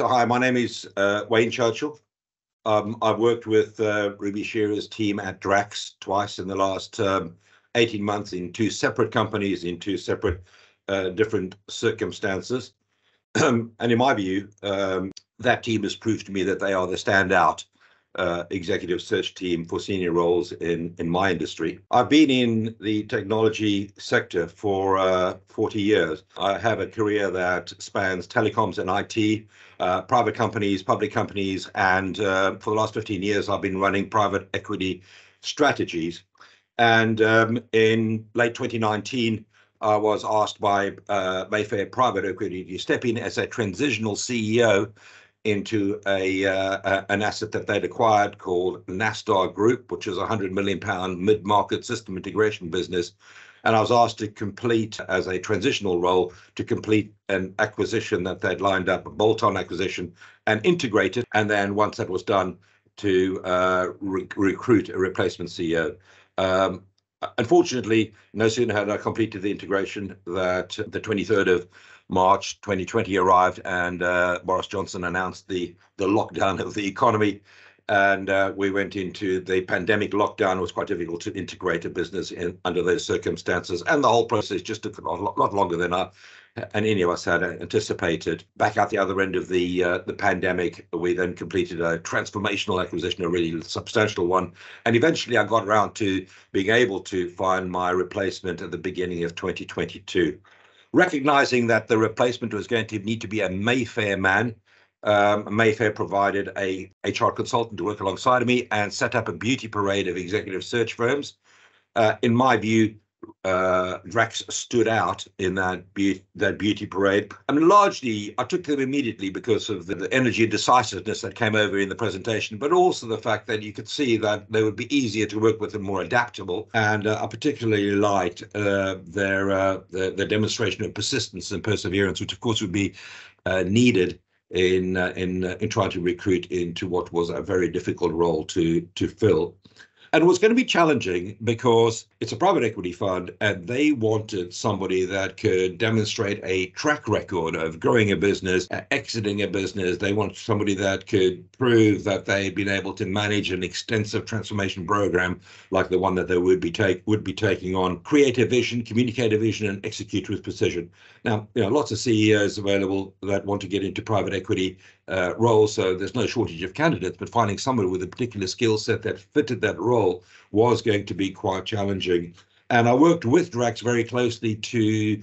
So hi, my name is Wayne Churchill. I've worked with Ruby Shearer's team at DRAX twice in the last 18 months in two separate companies, in two separate different circumstances. And in my view, that team has proved to me that they are the standout executive search team for senior roles in my industry. I've been in the technology sector for 40 years. I have a career that spans telecoms and IT, private companies, public companies, and for the last 15 years, I've been running private equity strategies. And in late 2019, I was asked by Mayfair Private Equity to step in as a transitional CEO into an asset that they'd acquired called NASSTAR Group, which is a £100 million mid-market system integration business. And I was asked to complete, as a transitional role, to complete an acquisition that they'd lined up, a bolt-on acquisition, and integrate it. And then once that was done, to recruit a replacement CEO. Unfortunately, no sooner had I completed the integration that the 23rd of March 2020 arrived, and Boris Johnson announced the lockdown of the economy, and we went into the pandemic lockdown. It was quite difficult to integrate a business under those circumstances, and the whole process just took a lot longer than any of us had anticipated. Back out the other end of the pandemic, we then completed a transformational acquisition, a really substantial one, and eventually I got around to being able to find my replacement at the beginning of 2022. Recognizing that the replacement was going to need to be a Mayfair man, Mayfair provided a HR consultant to work alongside of me and set up a beauty parade of executive search firms. In my view, DRAX stood out in that beauty parade. I mean, largely, I took them immediately because of the energy and decisiveness that came over in the presentation, but also the fact that you could see that they would be easier to work with and more adaptable. And I particularly liked their demonstration of persistence and perseverance, which of course would be needed in trying to recruit into what was a very difficult role to fill. And it was going to be challenging because it's a private equity fund and they wanted somebody that could demonstrate a track record of growing a business, exiting a business. They wanted somebody that could prove that they'd been able to manage an extensive transformation program like the one that they would be taking on, create a vision, communicate a vision, and execute with precision. Now, lots of CEOs available that want to get into private equity roles, so there's no shortage of candidates, but finding somebody with a particular skill set that fitted that role was going to be quite challenging. And I worked with DRAX very closely to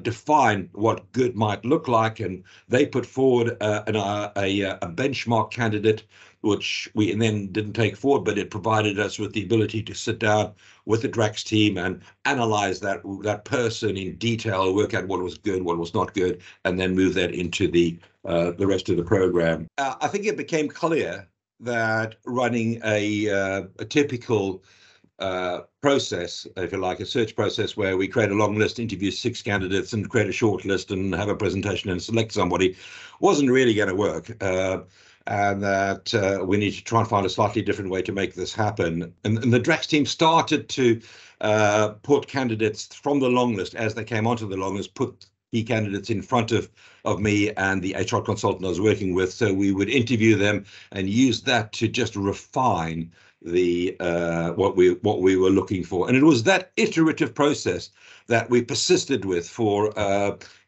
define what good might look like, and they put forward a benchmark candidate, which we then didn't take forward, but it provided us with the ability to sit down with the DRAX team and analyze that person in detail, work out what was good, what was not good, and then move that into the rest of the program. I think it became clear that running a typical process, if you like, a search process where we create a long list, interview 6 candidates and create a short list and have a presentation and select somebody, wasn't really going to work. And that we need to try and find a slightly different way to make this happen. And the DRAX team started to put candidates from the long list as they came onto the long list, put key candidates in front of me and the HR consultant I was working with. So we would interview them and use that to just refine the what we were looking for. And it was that iterative process that we persisted with for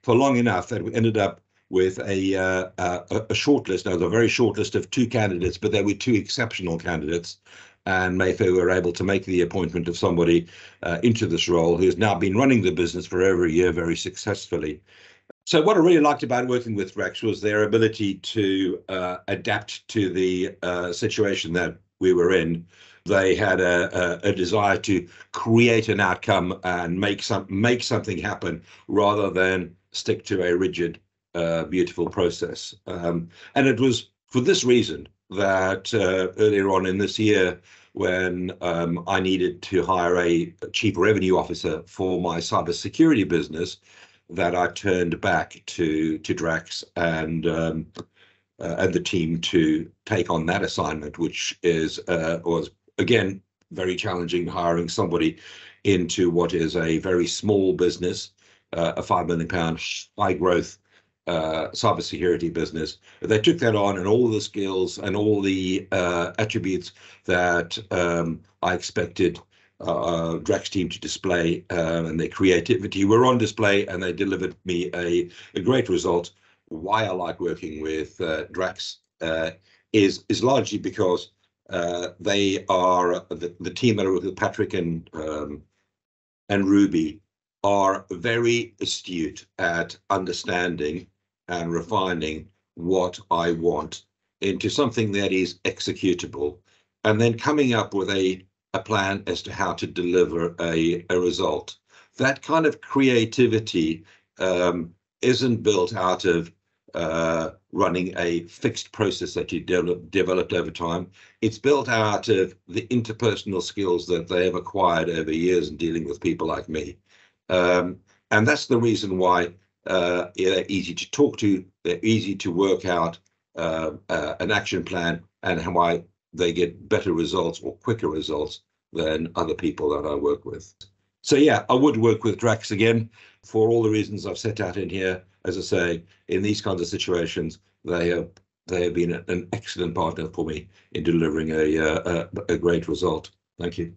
long enough that we ended up with a short list. Now, it was a very short list of 2 candidates, but there were 2 exceptional candidates. And Mayfair were able to make the appointment of somebody into this role who has now been running the business for over a year very successfully. So what I really liked about working with DRAX was their ability to adapt to the situation that we were in. They had a desire to create an outcome and make something happen rather than stick to a rigid, beautiful process. And it was for this reason that earlier on in this year, when I needed to hire a chief revenue officer for my cybersecurity business, that I turned back to DRAX and the team to take on that assignment, which was again very challenging, hiring somebody into what is a very small business, a £5 million high growth cybersecurity business. They took that on, and all the skills and all the attributes that I expected DRAX team to display, and their creativity were on display, and they delivered me a great result. Why I like working with DRAX is largely because they are the team that are with Patrick and Ruby are very astute at understanding and refining what I want into something that is executable, and then coming up with a plan as to how to deliver a result. That kind of creativity isn't built out of running a fixed process that you developed over time. It's built out of the interpersonal skills that they have acquired over years in dealing with people like me. And that's the reason why they're easy to talk to, they're easy to work out an action plan, and why they get better results or quicker results than other people that I work with. So yeah, I would work with DRAX again for all the reasons I've set out in here. As I say, in these kinds of situations, they have been an excellent partner for me in delivering a great result. Thank you.